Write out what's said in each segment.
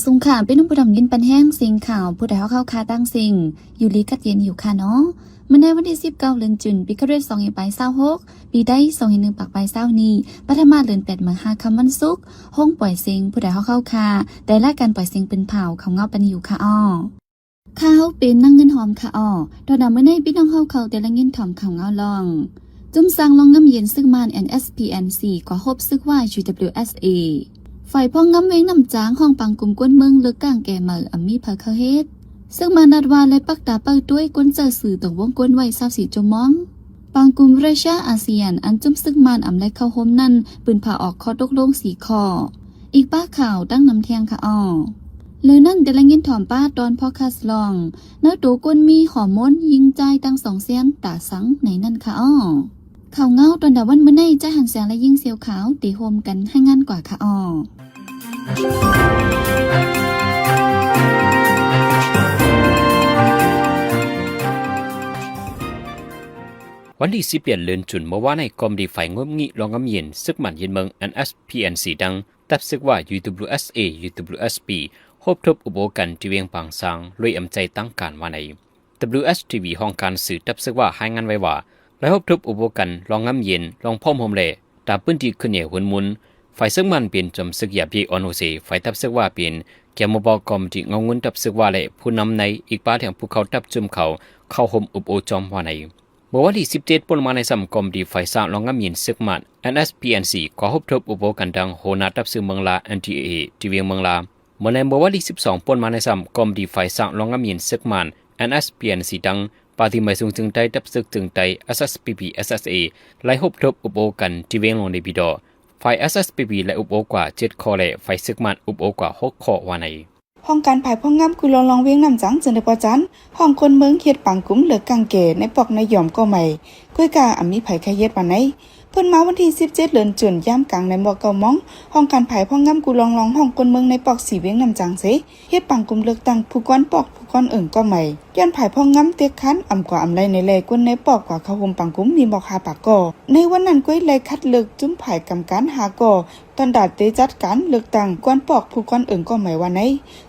สุงข่าวเป็นนุ่มผู้ดำยินปันแห้งสิงข่าวผู้ใดเขาเข้าคาตั้งสิงอยู่ลีกัดเย็นอยู่ค่ะเนาะมันได้วันที่19เดือนจุนปีคริสต์2526ปีได้2 1ปากปลายเศร้านี้ปัทมาเดือน8 มกราคมวันศุกร์ห้องปล่อยสิงผู้ใดเขาเข้าคาแต่ละการปล่อยสิงเป็นเผาเขาเงาปันอยู่ค่ะอ้อข้าเขาเป็นนั่งเงินหอมค่ะอ้อดอกดำเมื่อในพี่น้องเขาแต่ละเงินถอมเขาเงาลองจุ่มสร้างลองน้ำเย็นซึ่งมัน NSPNC กว่าฮบซึกว่า GWSAฝ่ายพ้องงำเวงนำจางห้องปังกลุ่มกวนเมืองเลือกกลางแก่เหมืออมีเพอเขาเฮ็ดซึ่งมานัดวาและปักตาเปิดด้วยกวนเจอสื่อตรงวงกวนไว้24 ชั่วโมงปังกลุ่มราชาอาเซียนอันจุ่มซึ่งมันอำและเข้าโฮมนั่นปืนผ่าออกคอตกลง4ข้ออีกป้าข่าวตั้งนำเทียงค่ะอ้อเลยนั่นแต่ละเงินถอมป้าตอนพ่อคาสลองเนื้อตัวกวนมีหอมม้นยิงใจตั้ง2 เสียนตาสังไหนนั่นค่ะอ้อข่าวเงาตอนดาวันเมื่อในจะหันแสงและยิงเสียวขาวตีโฮมกันให้งานกว่าค่ะอ้อวันที่10 เดือนจุนเมื่อวานในกรมดีฝ่ายงบงี้รองงำเย็นซึกมันเย็นเมือง NSPNC ดังตับซึกว่า UWSA UWSP ฮบทบอุโบกันที่เวียงปางซางลุยอำใจตั้งการว่าใน WSTV ห้องการสื่อตับซึกว่าให้งานไว้ว่าและฮบทบอุโบกันรองงำเย็นรองพ่อมโฮมเล่ตาปื้นที่ขึ้นเหนียวหุ่นมุนฝ่ายซึกมันเป็นจำซึกหยาบยีออนโฮเซฝ่ายตับซึกว่าเป็นแกมบอกรมที่เงาเงินตับซึกว่าเล่ผู้นำในอีกป้าแห่งภูเขาตับจุ่มเขาเข้าห่มอุโบจอมว่าในเมื่อวันที่17ปนมาในสัมกรมดีไฟสร้างรองงำเย็นซึกมัน NSPNC ขอฮบทบอุโบกันดังโหนาตับซึกเมืองลา NTA ที่เวียงเมืองลาเมื่อในเมื่อวันที่12ปนมาในสัมกรมดีไฟสร้างรองงำเย็นซึกมัน NSPNC ดังปาฏิไม่สูงจึงใจตับซึกจึงใจ SSPP SSA ไล่ฮบทบอุโบกันที่เวียงลงในบิดอฝ่าย SSPP และอุโบกว่า7ข้อและฝ่ายซึกมันอุโบกว่า6ข้อว่าในห้องการภายพ่องงามกุลองลองเวียงนำจังจึงได้ปอจันห้องคนเมืองเฮ็ดปังกุ้มเหลือกางเกในปอกในหย่อมก็ใหม่ก้อยกาอำมีไผแค่เฮ็ดปานไหนเพิ่นมาวันที่17เดือนจุนย่ามกลางในหมอกเกามองห้องการภายพ่องงามกุลองลองห้องคนเมืองในปอกสีเวียงนำจังเสเฮ็ดปังกุ้มเลือกตั้งผู้ก้อนปอกผู้ก้อนก็ใหม่ย้อนภายพ่องงามเตียคันอำกว่าอำไรในแลกวนในปอกกว่าเขาห่มปังกุ้มมีบอกหาปากก่อในวันนั้นก้อยไล่คัดเลือกจุ้มภายกรรมการหาก่อตอนดาดเตจัดการเลือกตั้งก้อนปอกผู้ก้อนก็ใหม่ว่าไหน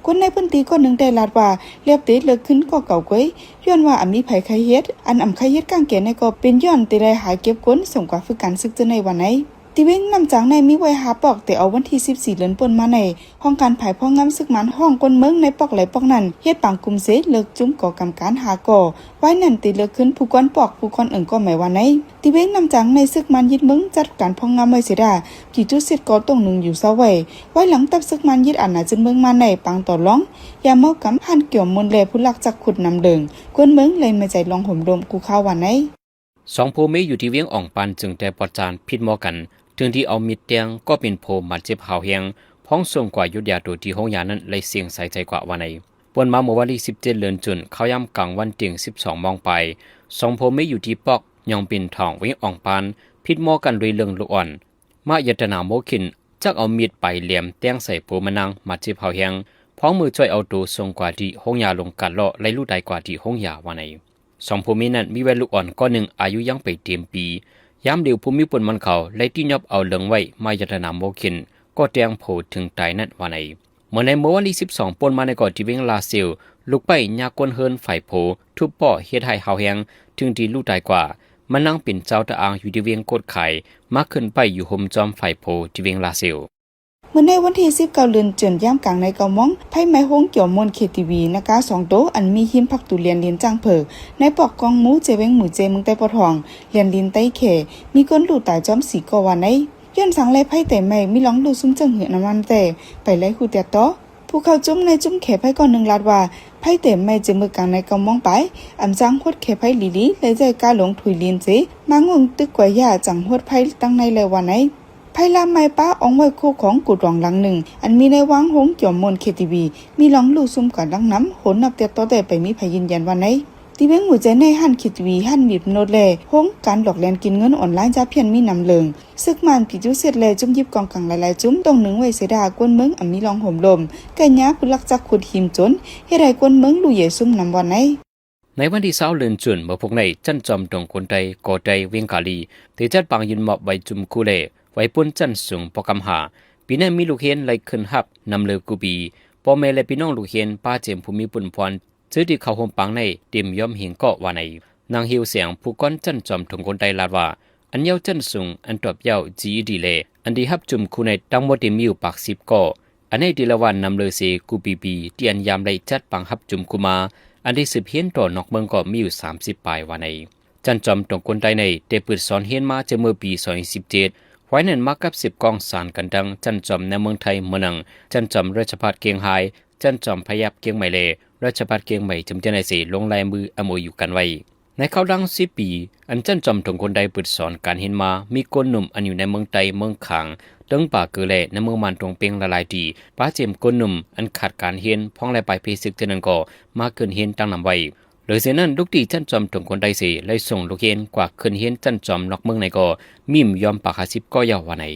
คนในพื้นที่ก็นึงได้ลาดว่าเรียบเตเลือกขึ้นก็เก่าก้อยย้อนว่าอำมีไผใครเฮ็ดอันอำใครเฮ็ดกางเกในก็เป็นย้อนติได้หาเก็บก้นส่งกว่าฝึกการศึกษาในวันไหนติเว้งนำจังในมีไว้หาปอกแต่เอาวันที่14เดือนปนมาในห้องการภายพ่องงามซึกมันห้องคนเมืองในปอกไหลปอกนั้นเฮ็ดปังกุมเสเลิกจุ้มก่อกรรมการหาก่อไว้นั่นติเลิกขึ้นผู้ก้อนปอกผู้ก้อนก็หมายว่าไหนติเว้งนำจังในซึกมันยึดเมืองจัดการพ่องงามไว้เสียดากี่จุดเสร็จก็ตรงนึงอยู่ซะไว้หลังตับซึกมันยึดอาณาจักรเมืองมาในปังต่อร้องยามเมากำหันเกี่ยวมนแลผู้ลักจักขุดนำเดิงกวนเมืองเลยมาใจลองห่มดมกูข้าวว่าไหน2ผู้มีอยู่ที่เวียงอ่องปันจึงแต่ปอดจานผิดหมอกันถึงที่เอามีดเตียงก็เป็นโพมาเจ็บหาวเฮียงพ้องส่งกว่ายุดยาตัวที่ห้องยานั้นเลยเสียงใส่ใจกว่าวันในปนมาเมื่อวันที่17เดือนจุนเขาย่ำกลางวันเตียง12 มองไป2ผู้มีอยู่ที่ปอกยองเป็นทองเวียงอ่องปันผิดหมอกันด้วยเรื่องลูกอ่อนมายัตนาโมขินจักเอามีดไปเหลี่ยมเตียงใส่โพมานังมาเจ็บหาวเฮียงพ้องมือช่วยเอาตัวส่งกว่าที่ห้องยาลงกัดเลาะไล่ลู่ใดกว่าที่ห้องยาวันใน2ผู้มีนั้นมีแววลูกอ่อนก็หนึ่งอายุยังไปเต็มปียามเดียวภูมิปนมันเขาไล่ที่ยอบเอาเหลืองไว้มายัตนาโมขินก็แตงโผถึงตายนั่นวันไหนเมื่อในเมื่อวันที่12ปนมาในก่อนที่เวงลาเซลลุกไปยากวนเฮินฝ่ายโผทุบป่อเฮ็ดให้เฮาแหงถึงที่ลูกตายกว่ามันนั่งเป็นเจ้าตะอางอยู่ที่เวียงโคดไข่มาขึ้นไปอยู่ห่มจอมฝ่ายโผที่เวียงลาเซลเมื่อในวันที่19เดือนจุนย่ามกลางในเกามองไผไม้ฮงเกี่ยวมนเคทีวีนะคะ2โตอันมีหิมผักตุเรียนเลียนจังเผอในปอกกองหมูเจเวงหมูเจเมืองใต้ปอทองเลียนลินใต้เขมีก้นลูกตายจอมสีกว่าไหนย้อนสังไลไผแต่ไม่มีร้องดูซุ่มจังเหือน้ำมันแต่ไปไล่ฮู้แต่ต่อผู้เข้าจุ้มในจุ้มเขไผก่อน1ลาดว่าไผแต่ไม่เจมือกลางในเกามองไปอำจังฮดเขไผลีลีเลยใจกาหลงถุยลินเจมางงตึกกว่าย่าจังฮดไผตั้งในเลยว่าไหนไพลาไม้ป้าอองไว้คู่ของกุดรองหลังหนึ่งอันมีในวังหงเกี่ยวมนเคทีวีมีหลองลู่ซุ่มก่อนดังน้ำโหนนับเตียต่อแต่ไปมีพยืนยันวันไหนที่เว้งหัวใจในหันเคทีวีหันบีบโนดแลหงการหลอกแลนกินเงินออนไลน์จะเพียนมีนำเลิงซึกมันผิดจุเสร็จแลจุ่มยิบกองกลางหลายๆจุ่มตรงหนึ่งไว้เสดากวนเมืองมีหลองห่มลมไก่ยาผู้ลักจักขุดหิมจนเฮ็ดให้กวนเมืองลู่ใหญ่ซุ่มนำวันไหนในวันที่20เดือนจุนเมื่อพวกในจันจอมตรงคนใดก่อใจเวียงกาลีที่จัดปางยินหมอบใบจุ่มคูเล่ไว้ปุ่นจันสูงปกำหาปีนั้นมีลูกเห็นไหลขึ้นหับนำเลือกูบี พ่อแม่และพี่น้องลูกเฮียนป้าเจมภูมิปุ่นพรซื้อที่เขาห่มปังในเตรียมย่อมเหียงเกาะว่าในนางฮิวเสียงผู้ก้อนจันจอมถงคนใดลาดว่าอันเย้าจันสูงอันตอบเย้าจีดีเลอันดีฮับจุ่มคู่ในตั้งหมดมีอยู่ปาก10เกาะอันในดีละวันนำเลยเสกูปีที่อันยามได้จัดปังฮับจุ่มคูมาอันที่สืบเฮียนต่อนอกเมืองก็มีอยู่30ปลายว่าในจันจอมตรงคนใดในได้เปิดสอนเฮียนมาจะเมื่อปี2017ไว้นั่นมากับ10กองสารกันดังจันจอมในเมืองไทยเมืองจันจอมราชภัฏเกียงไฮจันจอมพยับเกียงใหม่เลราชภัฏเกียงใหม่จำเจนายเสลงลายมืออโมอยู่กันไว้ในเขาดัง10ปีอันจันจอมตรงคนใดเปิดสอนการเฮียนมามีคนหนุ่มอันอยู่ในเมืองไทยเมืองขางตึงป่าเกลือในเมืองมันตรงเปียงละลายดีป้าเจมคนหนุ่มอันขาดการเฮียนพ้องและไปเพศึกเจนันก่อมาเกินเฮียนตั้งนำไว้หรือเสียนั้นลูกตีจันจอมตรงคนใดเสียเลยส่งลูกเฮียนกว่าเกินเฮียนจันจอมนอกเมืองในก่อมิมยอมปาก50ก็ยาววันไหน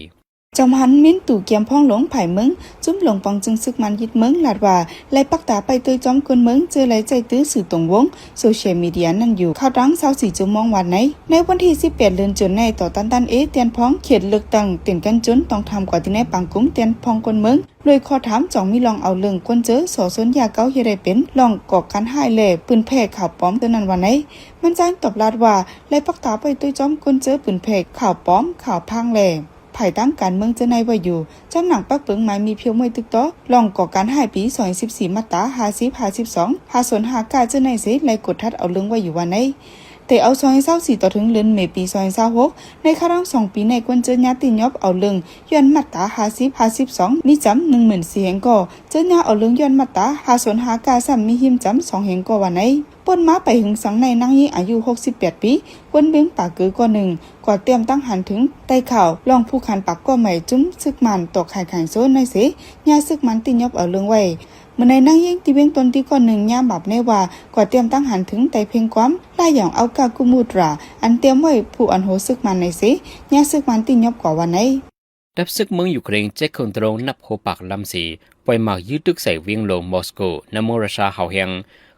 จอมหันมิ้นตู่เกียมพ่องหลงไผ่เมืองจุ้มหลงปองจึงซึกมันยิดเมืองลาดว่าไล่ปักตาไปเตยจอมกวนเมืองเจอไล่ใจตื้อสื่อตรงวงโซเชียลมีเดียนั่นอยู่ข่าวดัง24ชั่วโมงวันไหนในวันที่18เดือนจุนในต่อตันเตียนพ้องเขตเลือกตั้งเตียนกันจนต้องทำกว่าที่ในปังกุ้มเตียนพ้องกวนเมืองเลยขอถามจ่องมีลองเอาเรื่องกวนเจอสอสนยาเก้าเฮได้เป็นลองก่อการหายแหล่ปืนแพร่ข่าวป้อมตัวนั้นวันไหนมันจ้างตอบลาดว่าไล่ปักตาไปเตยจอมกวนเจอปืนแพร่ข่าวป้อมข่าวพังแหล่ภายตั้งการเมืองจะในว่าอยู่จำหนังปักเปิงหมายมีเพียวมวยตึกต่อลองก่อการหายปี2014มาตรา50 52หาสนหากาจะในเสไล่กดทัดเอาเรื่องไว้อยู่วันไหนแต่เอา2024ต่อถึงเดือนเมษปี2026ในครั้ง2ปีในกวนเจอญาติยอบเอาเรื่องย้อนมาตรา50 52มีจำ14,000แห่งก่อเจอญาเอาเรื่องย้อนมาตราหาสนหากาซ้ำมีหิมจำ2แห่งก่อวันไหนป่นมาไปหึงสังในนางยิงอายุ68ปีกวนเบียงปากกือก่อหนึ่งกว่าเตรียมตั้งหันถึงไต้ข่าวลองผู้ขันปากก่อใหม่จุ้มซึกมันตกไข่โซนในเสญาซึกมันติยอบเอาเรื่องไว้เมื่อในนางยิงที่เบียงตนที่ก่อหนึ่งย่ามบับในว่ากว่าเตรียมตั้งหันถึงไต้เพียงความล่าอย่างเอากากุมูตราอันเตรียมไว้ผู้อันโหซึกมันในเสญาซึกมันติยอบกว่าวันไหนดับซึกเมืองยูเครนเจ๊คนตรงนับโหปากลำสีปล่อยหมากยืดตึกใส่เวียงลงมอสโกนโมราชาเฮาเฮง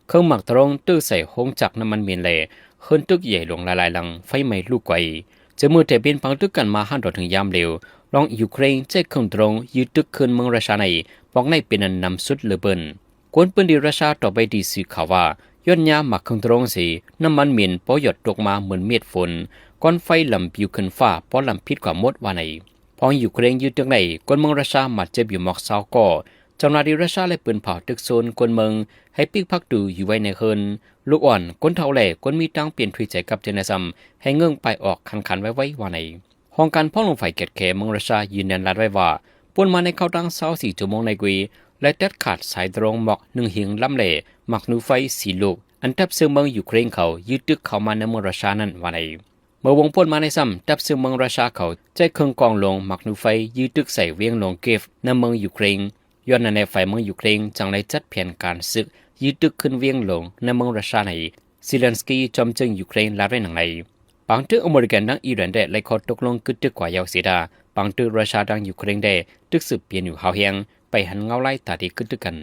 เครื่องหมักตรงตื้อใส่ห้องจักน้ำมันเมียนเล่ขึ้นตึกใหญ่ลงลายหลังไฟไหม้ลูกไกวจะมือแต่เป็นพังตึกกันมาหันรถถึงยามเร็วรองยูเครนเจ๊คนตรงยืดตึกขึ้นเมืองราชาในบอกในเป็นอันนำสุดเลเบินกวนปืนดีราชาต่อไปดีสื่อข่าวว่าย้อนยาหมักเครื่องตรงสีน้ำมันเมียนปอหยดตกมาเหมือนเม็ดฝนก้อนไฟลำปิวขึ้นฟ้าปอลำพิษกว่ามดว่าในพอยูเครนยืดตึกในกวนเมืองราชามัดเจ็บอยู่หมอกเศร้าก่อเจ้าหน้าที่รัสเซียเลยปืนเผาตึกโซนกวนเมืองให้ปิกพักดูอยู่ไว้ในเฮินลูกอ่อนก้นเท่าแหล่ก้นมีตั้งเปลี่ยนถุยใจกับเจเนซัมให้เงื่องไปออกคันไว้ว่าในห้องการพ่อลงไฟเกตแขเมืองรัสเซียยืนยันรัดไว้ว่าปนมาในเข้าตั้ง24 ชั่วโมงในกุยและตัดขาดสายตรงหมอก1หิงลำเล่หมักนูไฟ4ลูกอันทับซึ่งเมืองยูเครนเขายืดตึกเข้ามาในเมืองรัสเซียนั้นว่าในเมื่อวงปนมาในซ้ำทับซึ่งเมืองรัสเซียเขาใจเครื่องกองลงหมักนูไฟยืดตึกใส่เวียงลงเกฟในเมืองยูเครนย้อนในฝ่ายเมืองยูเครนจังได้จัดแผนการศึกยืดตึกขึ้นเวียงลงในเมืองรัสเซียในซิเลนสกี้จอมจึงยูเครนลาไว้หนังในบางตึกอเมริกันดังอิหร่านได้ไล่ขอตกลงกึดตึกกว่ายาวเสียดาบางตึกรัสเซียดังยูเครนได้ตึกสืบเปลี่ยนอยู่เฮาเฮียงไปหันเงาไล่ตาดีกึดตึกกัน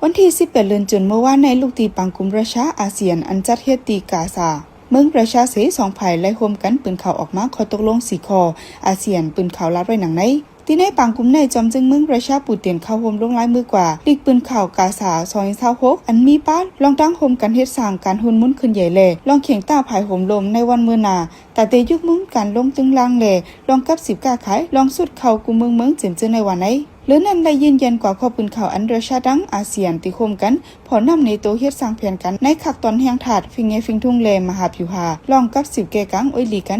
วันที่18เดือนจุนเมื่อวานในลูกตีปังกุมราชาอาเซียนอันจัดเฮ็ดตีกาซาเมืองประชาเส2ฝ่ายไล่โฮมกันปืนข่าวออกมาขอตกลง4ข้ออาเซียนปืนข่าวลัดไว้หนังในที่ในปังกุมในจอมจึงเมืองประชาปูเตียนเข้าโฮมลงลายมือกว่าลีกปืนข่าวกาซา2026อันมีป้าลองตั้งโฮมกันเฮ็ดสร้างการหุ่นมุนขึ้นใหญ่แลลองเขียงต้าภายโฮมลมในวันมื้อหน้าแต่เตยุกมุ้งการลงตึงล่างแลลองกับ10กาขายลองสุดเข้ากุมเมืองเจิมเจอในวันไหนหรือนั้นได้ยืนยันกว่าข้อปืนข่าวอันราชาดังอาเซียนติคมกันพอนำในโตเฮ็ดสร้างแผนกันในขักตอนแห่งถาดฟิงเงฟิงทุ่งเลมหาผิวหาลองกับ10เกกังอ้อยหลีกัน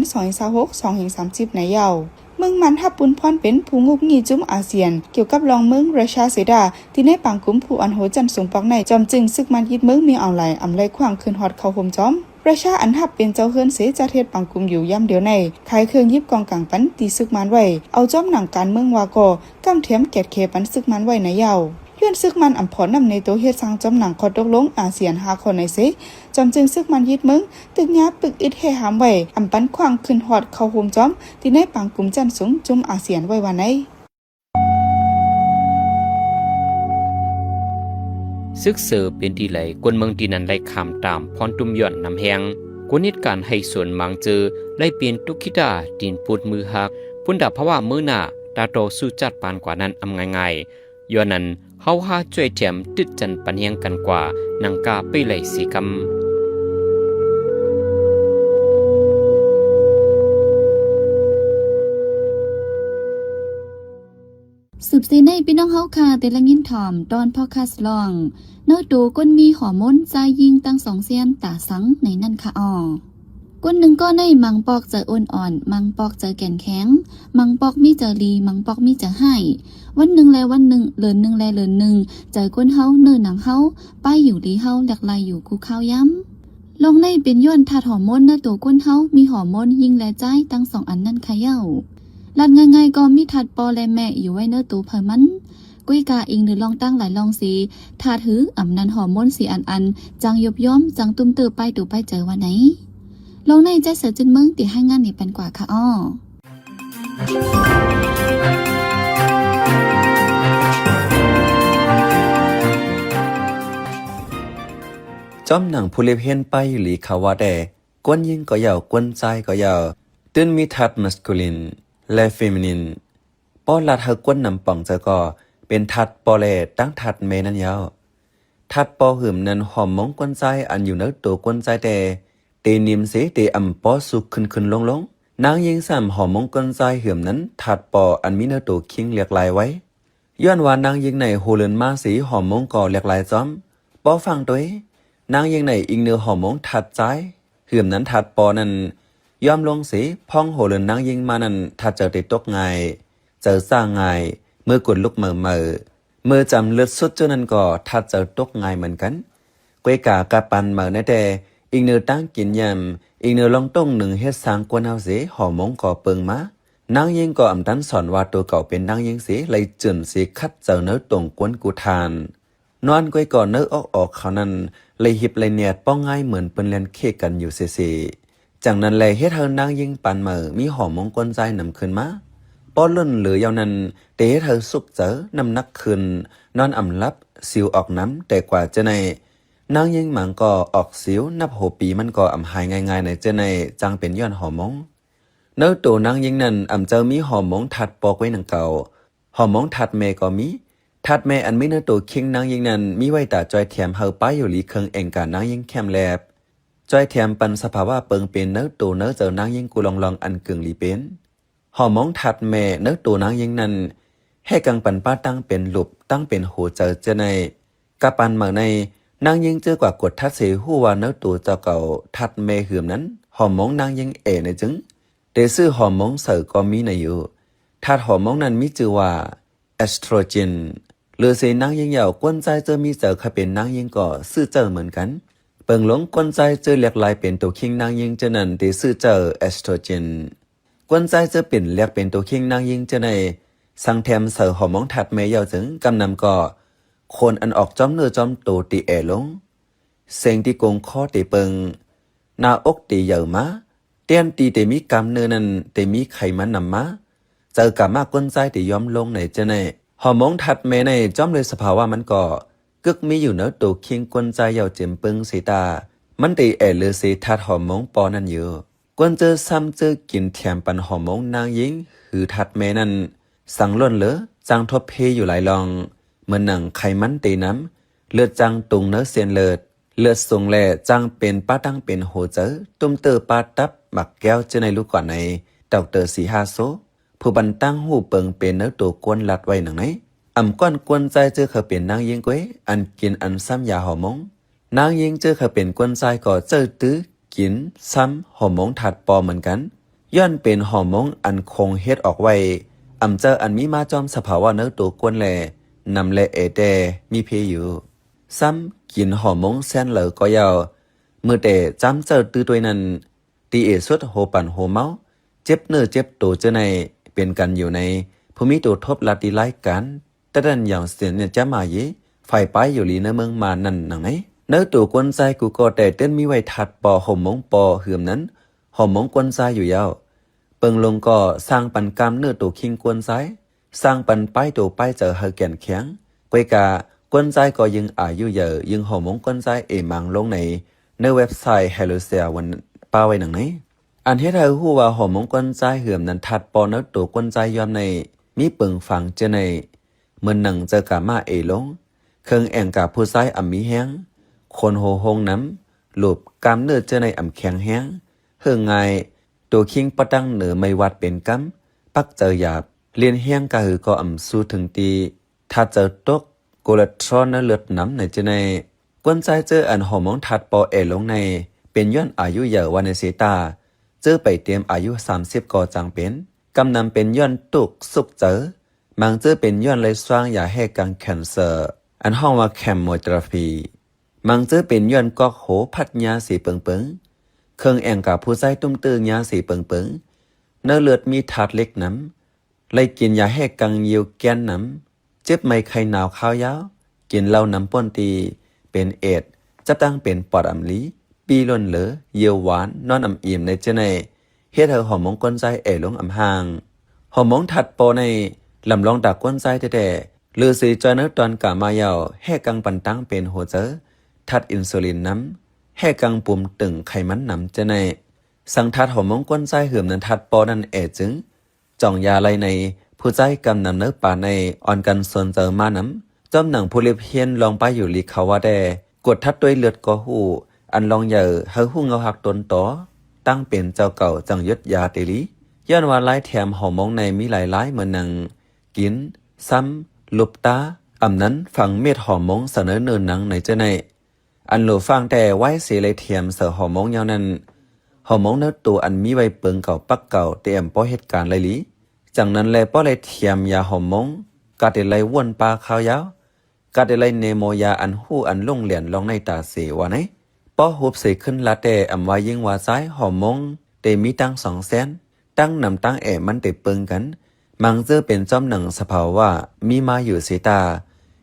2026 2-30ในยาวเมืองมันทับปุนพรเป็นผู้งุบงีจุ้มอาเซียนเกี่ยวกับรองเมืองราชาเสดาที่ในปังกุมผู้อันโหจันสูงปักในจอมจึงซึกมันยึดเมืองมีเอาไหลอำไลขวางขึ้นฮอดเข้าห่มจอมราชาอันทับเป็นเจ้าเฮือนเสจัดเฮ็ดปังกุมอยู่ย่ำเดียวในขายเครื่องยิบกองกลางปันตีซึกมันไว้เอาจอมหนังการเมืองวาก่อกำเทียมแกดเคปันซึกมันไว้ในยาวย้อนซึกมันอำพรนำในโตเฮ็ดสร้างจอมหนังขอตกลงอาเซียน5คนในเสจอมจึงซึกมันยึดเมืองตึกยาปึกอึดเฮหามไว้อำปันขวางขึ้นฮอดเข้าห่มจอมที่ในปังกุมจันสูงจุมอาเซียนไว้ว่าไหนซึกเสือเป็นดีไหลกวนเมืองดีนั้นไล่คำตามพรตุมย่อนนำแหงกวนเหตุการณ์ให้ส่วนมังเจอไล่เปลี่ยนตุกิดาดินปูดมือหักพุ่นดับเพราะว่ามือหน้าตาโตสู้จัดปานกว่านั้นอำง่ายๆ ย้อนนั้นเฮาหาช่วยแถมตึดจันปันเฮียงกันกว่านังกาไปไหลสีกำสืบซีในพี่น้องเฮาค่ะแต่ละยินถ่อมตอนพอคัสลองเนื้อตูก้นมีหอมนใจยิงตั้งสองเสียนตาสังในนั่นค่ะอ้อก้นหนึ่งก็ในมังปอกเจออ่อนอ่อนมังปอกเจอแก่นแข็งมังปอกมีเจอลีมังปอกมีเจอให้วันหนึ่งแลวันหนึ่งเลินหนึ่งแลเลินหนึ่งเจอก้นเฮาเนื้อหนังเฮาป้ายอยู่ลีเฮาแหลกลายอยู่คูข้าวย้ำลงในเป็นย้อนถาดหอมนเนื้อตัวก้นเฮามีหอมนยิงแลใจตั้งสองอันนั่นค่ะเย้าลัดง่ายๆก็มีถัดปอและแม่อยู่ไว้เนื้อตูเพิ่มมันกุ้ยกาอิงหรือลองตั้งหลายลองสีถาถืออ่ำนันหอมม้นสีอันจังยบย้อมจังตุ้มเตือไปตูไปเจอวันไหนลองในใจเสือจึงมึงตีให้งานนี่เป็นกว่าค่ะอ้อจอมหนังผู้เล็บเห็นไปหลีเขาว่าแต่กวนยิงก็ยาวกวนใจก็ยาวตื่นมีทัดมัสคูลินและเฟมินินป้อลาดเฮกวนนำป่องเจอก็เป็นทัดปอเลตั้งทัดเมนันยาวทัดปอหืมนั้นหอมมงกวนใจอันอยู่เนื้อตัวกวนใจแต่เตนิมเสเตอ่ำปอสุกขึ้นลงนางยิงสามหอมมงกวนใจหืมนั้นทัดปออันมีเนื้อตัวคิงเรียกลายไว้ย้อนว่านางยิงในโฮเลนมาสีหอมมงก่อเรียกลายจอมปอฟังตัวนางยิงในอิงเนื้อหอมมงทัดใจหืมนั้นทัดปอนั้นยอมลงสีพ้องโหเลนนางยิงมานั้นถ้าเจอติดตกไงเจอสร้างไงเมื่อกดลุกเมื่อจำเลือดสุดเจ้านั้นก็ถ้าเจอตกไงเหมือนกันกวยกากาปันในแต่อีกเนื้อตั้งกินยำอีกเนื้อลองต้งหนึ่งเฮ็ดสร้างกวนเอาสีหอมงก่อเปิงมานางยิงก็อำตันสอนว่าตัวเก่าเป็นนางยิงสีเลยจื่นสีคัดเจอเนื้อตรงกวนกูทานนอนกวยก่อนเนื้อออกเขานั้นเลยหิบเลยเนียดป้องง่ายเหมือนเป็นเล่นเคกันอยู่เสีจังนั้นแลเฮ็ดเธอนางยิงปันมีหอมมงกลใจนำขึ้นมาป้อนล้นเหลือยาวนั้นเตเฮ็ดเธอสุกเจอนำนักขึ้นนอนอ่ำลับสิวออกน้ำแต่กว่าจะในนางยิงหมังก็ออกสิวนับโหปีมันก็อ่ำหายง่ายๆในเจในจังเป็นย้อนหอมมงเนื้อตัวนางยิงนั้นอ่ำเจอมีหอมมงทัดปอกไว้หนังเก่าหอมมงทัดเมก็มีทัดเมอันมีเนื้อตัวคิงนางยิงนั้นมีไว้แต่จอยแถมเฮาป้ายอยู่หลีเคิงเองการนางยิงแคมแลบจอยแถมปันสภาวะเปิงเป็นเนื้อตัวเนื้อเจอนางยิงกูลองอันกึ่งลีเป็นหอมมองถัดแม่เนื้อตัวนางยิงนั้นให้กังปันป้าตั้งเป็นหลุบตั้งเป็นโหเจอเจในกะปันมาในนางยิงเจอกว่ากดทัดเสหูว่าเนื้อตัวเจ้าเก่าทัดแม่หืมนั้นหอมมองนางยิงในจึงเดซื้อหอมมองเสือก็มีในอยู่ทัดหอมมองนั้นมีชื่อว่าเอสโตรเจนหรือเสนางยิงยาวกวนใจเจอมีเจอค่ะเป็นนางยิงก็ซื้อเจอเหมือนกันเปิงหลงกวนใจเจอเรียกลายเป็นตัวคิงนางยิงเจอนั้นที่ซื้อเจอเอสโตรเจนกวนใจเจอเป็นเรียกเป็นตัวคิงนางยิงเจอในสังแถมเสือหอมมองถัดเมยาวถึงกำนำก็คนอันออกจอมเนื้อจอมตัวตีลงเสียงที่กงคอตีเปิงหน้าอกตีเยอะมาเตียนตีแต่มีกำเนื้อนั้นแต่มีไขมันนำมาเจอกะมากกวนใจตียอมลงในเจอในหอมมองถัดเมในจอมเลยสภาวะมันก็กึกมีอยู่เนื้อตัวคิงกวนใจยาวเจ็มปึงสีตามันตีเลือสีทัดหอมมงปอนั่นอยู่กวนเจอซ้ำเจอกินแถมปันหอมมงนางยิงหือทัดเมนั่นสั่งล้นเหลือจังทบเพอยู่หลายลองเหมือนหนังไขมันตีน้ำเลือดจังตุงเนื้อเสียนเลือดทรงแหล่จังเป็นป้าตั้งเป็นโหเจอตุ้มเตอป้าตับหมักแก้วเจอในลูกก่อนในดอกเตอร์สี5โซผู้บันตั้งหูเปิงเป็นเนื้อตัวกวนลัดไว้หนังไหนอ่ำก้อนกวนใจเจอเขาเป็นนางยิงก้วยอันกินอันซ้ำยาหอมงนางยิงเจอเขาเป็นกวนใจก็เจอตื้อกินซ้ำหอมงถัดปอเหมือนกันย้อนเป็นหอมงอันคงเฮ็ดออกไว้อ่ำเจออันมีมาจอมสภาวะเนื้อตัวกวนแลนำแลเดมีเพอยู่ซ้ำกินหอมงแซนเหลอก็ยาวมือแต่จำเจอตื้อตัวนั้นตีสุดโหปันโหเมาเจ็บเนื้อเจ็บตัวเจอในเป็นกันอยู่ในภูมิตัวทบลาติไลกันแต่ดันอย่างเสียเนี่ยจะมาเย่ไฟไปอยู่ลีในเมืองมานั่นหนังไงเนื้อตัวกวนใจกูก็แต่เต้นมีไว้ถัดปอหอมมงปอเหือมนั้นหอมมงกวนใจอยู่ยาวเปิงลงก็สร้างปันกรรมเนื้อตัวคิงกวนใจสร้างปันป้ายตัวป้ายเจอเฮแก่นแข็งกวยกากวนใจก็ยังอายุเยอะยังหอมมงกวนใจมังลงในเว็บไซต์เฮลูเซียวันป้าไว้หนังไหนอันที่เธอหู้ว่าหอมมงกวนใจเหือมนั้นถัดปอเนื้อตัวกวนใจยอมในมีเปิงฝังเจใน เหมือนหนังเจอกามาเอลงเครื่องแองกาผู้ซ้ายอ่ำมีแห้งคนโหหงน้ำหลบกามเนื้อเจอในอ่ำแข็งแห้งเฮืองไงตัวคิงปะดังเหนือไม่วัดเป็นกำปักเจอหยาบเลียนแห้งกะหือก็อ่ำสู้ถึงตีถ้าเจอตกโกเลตรอนนั้นเลือดน้ำในเจในกวนใจเจออันหอมองทัดปอเอลงในเป็นย้อนอายุเยอะวันในเสตาเจอไปเตรียมอายุ30ก่อจังเป็นกำนำเป็นย้อนตุกสุกเจอมังเจอเป็นย้อนเลยสร้างยาให้กังแคนเซอร์อันห้องว่าแคมโมเทอราฟีมังเจอเป็นย้อนกอกโหพัดยาสีเปิงเปิงเครื่องแองกับผู้ใจตุ้มตื้อยาสีเปิงเปิงเนื้อเลือดมีถาดเล็กน้ำเลยกินยาให้กังเยียวแกนน้ำเจ็บไม่ไข้หนาวข้าวยาวกินเหล้าน้ำป้นตีเป็นเอดจะตั้งเป็นปอดอำลีปีล้นเหลือเยียวหวานนอนอำอิ่มในเจในเฮ็ดให้หอมมงก้นใจเอลงอำห่างหอมมงถัดปอในลำลองดักก้นใจแต่ลือสีจอยเนื้อตอนกามายาวให้กังปันตั้งเป็นหัวเจอทัดอินซูลินน้ำให้กังปุ่มตึงไขมันน้ำเจในสังทัดหอมมงก้นใจเหื่อมนั้นทัดปอนั่นเอจึงจ่องยาไรในผู้ใจกำนำเนื้อป่าในอ่อนกันส่วนเจอมาน้ำจอมหนังผู้เลียเพียนลองไปอยู่ลีเขาว่าแดกดทัดด้วยเลือดก็หูอันลองใหญ่เฮาหูเงาหักตนต่อตั้งเป็นเจ้าเก่าจังยศยาเตลีย้อนว่าไล่แถมหอมองในมีหลายๆเหมือนนังกินซ้ำลุบตาอำนั้นฝังเม็ดหอมองเสนอเนินหนังในเจ้าในอันหลูฟังแต่ไว้เสียเลยเทียมเสือหอมองยาวนั้นหอมองเนื้อตัวอันมีไว้เปิงเก่าปักเก่าเตรียมป้อเหตุการณ์เลยลีจังนั้นเลยป้อเลยเทียมยาหอมองกาเดลัยว่นปลาข้าวยาวกาเดลัยเนโมยาอันหู้อันลงเหรียญลองในตาเสวะไหนป้อหุบเสขึ้นละแต่อำว่ายิ่งว่าซ้ายหอมงเตมีตั้ง200,000ตั้งนำตั้งมันเตเปิงกันมังเจอเป็นจอมหนังสภาวว่ามีมาอยู่สีตา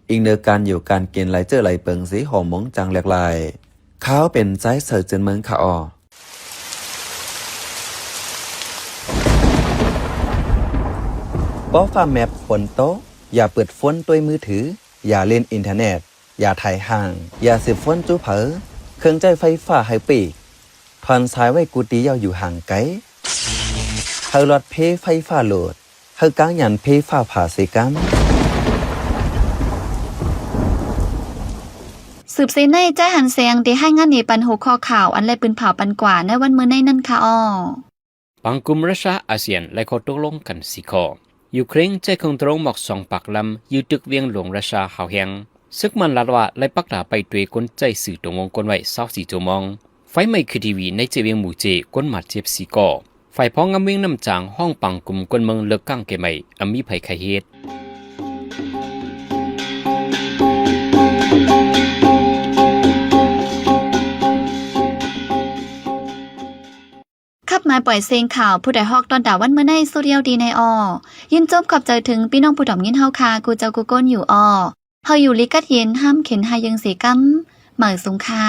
อิงเนอการอยู่การเกณฑ์ไหลเจอไหลเปิงสีหอมงจังแหลกลายเขาเป็นใจเสือเจินเมืองขาออป้อฟ้าแมปฝนโต๊ะอย่าเปิดฝนด้วยมือถืออย่าเล่นอินเทอร์เน็ตอย่าถ่ายห่างอย่าสืบฝนจู้เผอเครื่องใจไฟฟ้าให้ปีกทอนสายไว้กูตียาวอยู่ห่างไกลเฮาหลอดเพไฟฟ้าโหลดเฮากางยันเพฟ้าผ่าเสกันสืบเสในใจหันเสียงที่ให้งานนี้ปันหัวข้อข่าวอันไรปืนเผาปันกว่าในวันมื้อในนั่นค่ะอ้อปังกุมรัสเซียอาเซียนและข้อตกลงกัน4ข้อยูเครนใจคงตรงหมอก2ปากลำยืดตึกเวียงหลวงรัสเซียหาวแหงซึกมันลัดว่าไล่ปักดาไปด้วยกลใจสื่อตรงวงกลไว้24ชั่วโมงไฟไหม้คือทีวีในเจเวียงหมู่เจกลหมัดเจ็บ4ก่อไฟพ้องงำเวียงน้ำจางห้องปังกุมกลเมืองเลิกกั้งเกใหม่มีภัยไข้เฮ็ดขับมาปล่อยเสียงข่าวผู้ใดฮอกตอนดาวันเมื่อในโซเดียลดีในยินจบขอบใจถึงพี่น้องผู้ดอมยินเฮาคากูเจ้ากูก้นอยู่เฮาอยู่ลิกัดเย็นห้ามเข็นหายังเสียกำเหมือสุงค่า